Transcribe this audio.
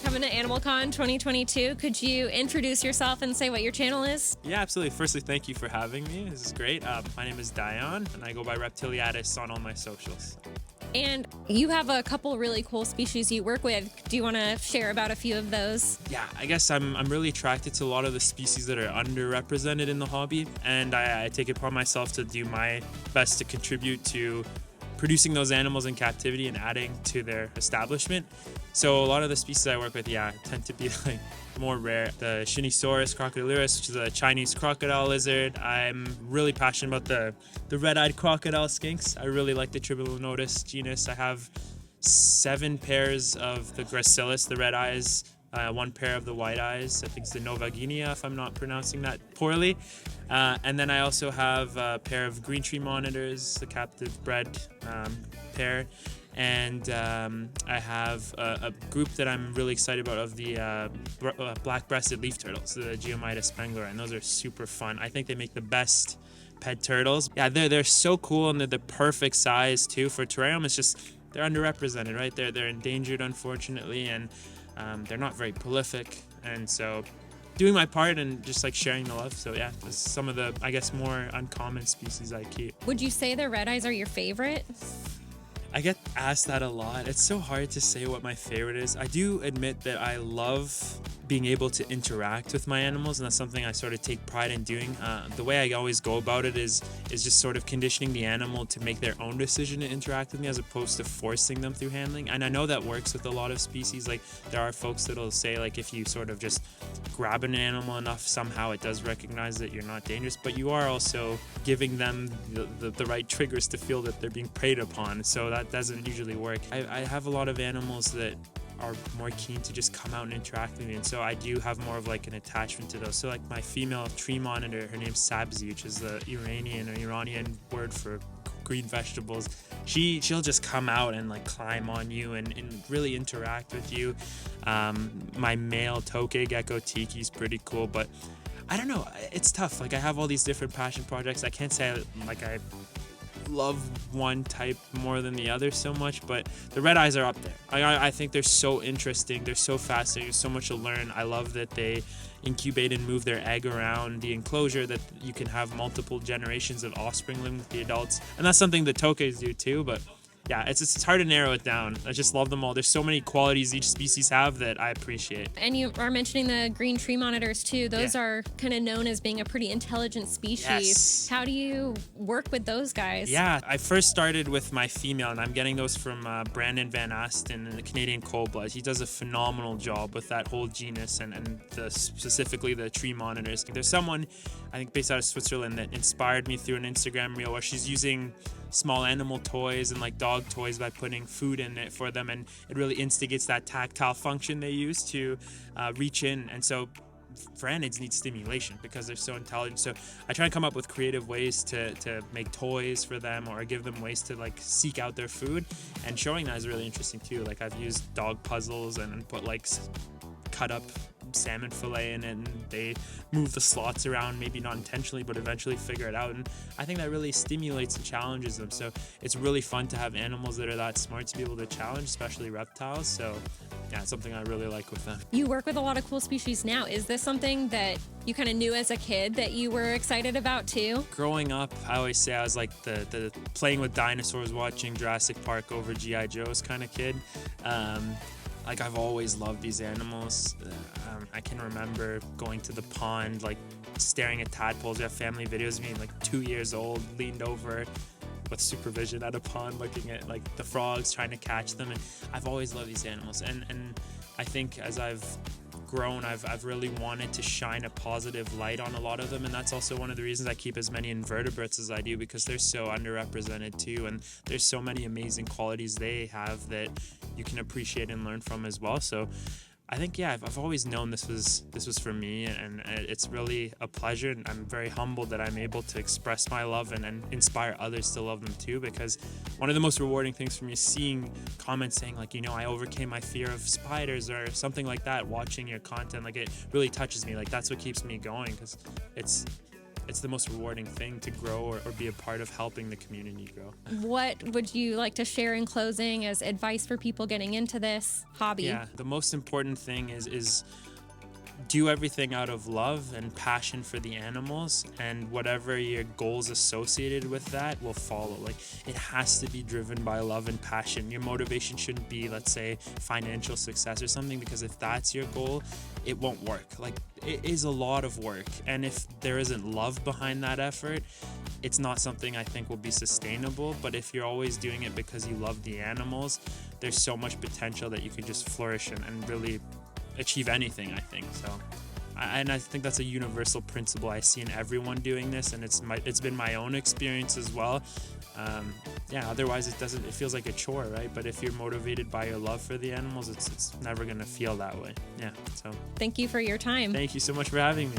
coming to AnimalCon 2022. Could you introduce yourself and say what your channel is? Yeah, absolutely. Firstly, thank you for having me. This is great. My name is Dayyan, and I go by Reptiliatus on all my socials. And you have a couple really cool species you work with. Do you want to share about a few of those? Yeah, I guess I'm really attracted to a lot of the species that are underrepresented in the hobby, and I take it upon myself to do my best to contribute to producing those animals in captivity and adding to their establishment. So a lot of the species I work with, tend to be like more rare. The Shinisaurus crocodilurus, which is a Chinese crocodile lizard. I'm really passionate about the red-eyed crocodile skinks. I really like the Tribalinotus genus. I have 7 pairs of the Gracilis, the red eyes, 1 pair of the white eyes. I think it's the Nova Guinea, if I'm not pronouncing that poorly. And then I also have a pair of green tree monitors, the captive bred pair. And I have a group that I'm really excited about of the black-breasted leaf turtles, the Geomyda spengler, and those are super fun. I think they make the best pet turtles. Yeah, they're so cool, and they're the perfect size too for terrarium. It's just they're underrepresented, right? They're endangered, unfortunately, and they're not very prolific. And so doing my part and just like sharing the love. So yeah, that's some of the, I guess, more uncommon species I keep. Would you say the red eyes are your favorite? I get asked that a lot. It's so hard to say what my favorite is. I do admit that I love being able to interact with my animals, and that's something I sort of take pride in doing. The way I always go about it is just sort of conditioning the animal to make their own decision to interact with me as opposed to forcing them through handling. And I know that works with a lot of species. Like there are folks that'll say like if you sort of just grab an animal enough, somehow it does recognize that you're not dangerous, but you are also giving them the right triggers to feel that they're being preyed upon. So that doesn't usually work. I have a lot of animals that are more keen to just come out and interact with me, and so I do have more of like an attachment to those. So like my female tree monitor, her name's Sabzi, which is the Iranian word for green vegetables. She'll just come out and like climb on you and really interact with you. My male tokay gecko Tiki's pretty cool, but I don't know, it's tough. Like I have all these different passion projects. I can't say I love one type more than the other so much, but the red eyes are up there. I think they're so interesting, they're so fascinating, there's so much to learn. I love that they incubate and move their egg around the enclosure, that you can have multiple generations of offspring living with the adults, and that's something the tokays do too. But yeah, it's hard to narrow it down. I just love them all. There's so many qualities each species have that I appreciate. And you are mentioning the green tree monitors too. Those are kind of known as being a pretty intelligent species. Yes. How do you work with those guys? Yeah, I first started with my female, and I'm getting those from Brandon Van Asten and the Canadian Cold-Blood. He does a phenomenal job with that whole genus and specifically the tree monitors. There's someone, I think based out of Switzerland, that inspired me through an Instagram reel where she's using small animal toys and like dog toys by putting food in it for them, and it really instigates that tactile function they use to reach in. And so Vranids need stimulation because they're so intelligent. So I try and come up with creative ways to make toys for them or give them ways to like seek out their food, and showing that is really interesting too. Like I've used dog puzzles and put like cut up salmon fillet in it, and they move the slots around, maybe not intentionally, but eventually figure it out. And I think that really stimulates and challenges them. So it's really fun to have animals that are that smart to be able to challenge, especially reptiles. So yeah, it's something I really like with them. You work with a lot of cool species now. Is this something that you kind of knew as a kid that you were excited about too? Growing up, I always say I was like the playing with dinosaurs, watching Jurassic Park over G.I. Joe's kind of kid. Like I've always loved these animals. I can remember going to the pond, like staring at tadpoles. We have family videos of me like 2 years old, leaned over with supervision at a pond, looking at like the frogs, trying to catch them. And I've always loved these animals. And I think as I've grown, I've really wanted to shine a positive light on a lot of them, and that's also one of the reasons I keep as many invertebrates as I do, because they're so underrepresented too, and there's so many amazing qualities they have that you can appreciate and learn from as well. So I think, yeah, I've always known this was for me, and it's really a pleasure, and I'm very humbled that I'm able to express my love and inspire others to love them too, because one of the most rewarding things for me is seeing comments saying like, I overcame my fear of spiders or something like that watching your content. Like it really touches me. Like that's what keeps me going, because it's it's the most rewarding thing to grow or be a part of helping the community grow. What would you like to share in closing as advice for people getting into this hobby? Yeah, the most important thing is do everything out of love and passion for the animals, and whatever your goals associated with that will follow. Like, it has to be driven by love and passion. Your motivation shouldn't be, let's say, financial success or something, because if that's your goal, it won't work. Like, it is a lot of work, and if there isn't love behind that effort, it's not something I think will be sustainable. But if you're always doing it because you love the animals, there's so much potential that you can just flourish and really achieve anything, I think. So I think that's a universal principle I see in everyone doing this, and it's been my own experience as well. Otherwise it feels like a chore, right? But if you're motivated by your love for the animals, it's never gonna feel that way. So thank you for your time. Thank you so much for having me.